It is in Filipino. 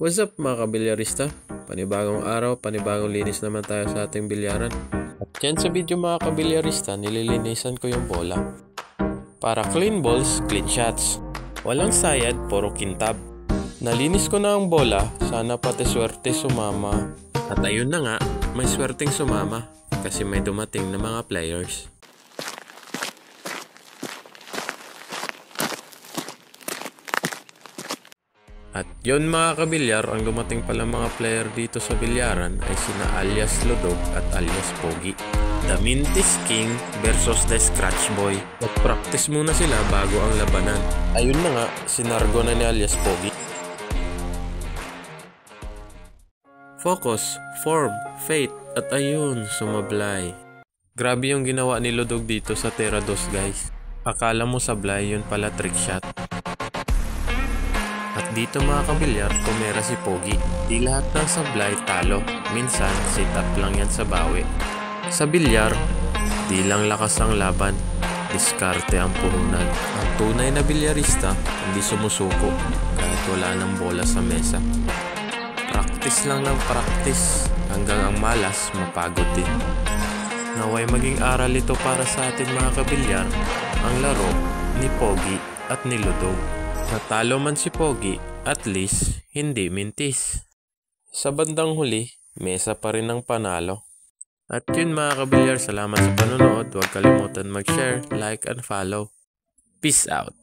What's up mga kabilyarista? Panibagong araw, panibagong linis naman tayo sa ating bilyaran. At yan sa video mga kabilyarista, nililinisan ko yung bola. Para clean balls, clean shots. Walang sayad, puro kintab. Nalinis ko na ang bola, sana pati swerte sumama. At ayun na nga, may swerteng sumama kasi may dumating na mga players. At yun mga kabilyar, ang dumating pala mga player dito sa bilyaran ay sina alias Lodog at alias Pogi. The Mintis King versus the Scratch Boy. Mag-practice muna sila bago ang labanan. Ayun na nga, sinargo na ni alias Pogi. Focus, form, fate, at ayun, sumablay. Grabe yung ginawa ni Lodog dito sa Terra 2 guys. Akala mo sablay, yun pala trick shot. At dito mga kabilyar, kumera si Pogi. Di lahat ng sablay talo. Minsan, sit up lang yan sa bawi. Sa bilyar, di lang lakas ang laban. Diskarte ang puhunan. Ang tunay na bilyarista, hindi sumusuko kahit wala ng bola sa mesa. Practice lang ng practice hanggang ang malas mapagod din. Naway maging aral ito para sa atin mga kabilyar, ang laro ni Pogi at ni Lodog. Natalo man si Pogi, at least hindi mintis. Sa bandang huli, mesa pa rin ang panalo. At yun mga kabilyar, salamat sa panonood. Huwag kalimutan mag-share, like, and follow. Peace out!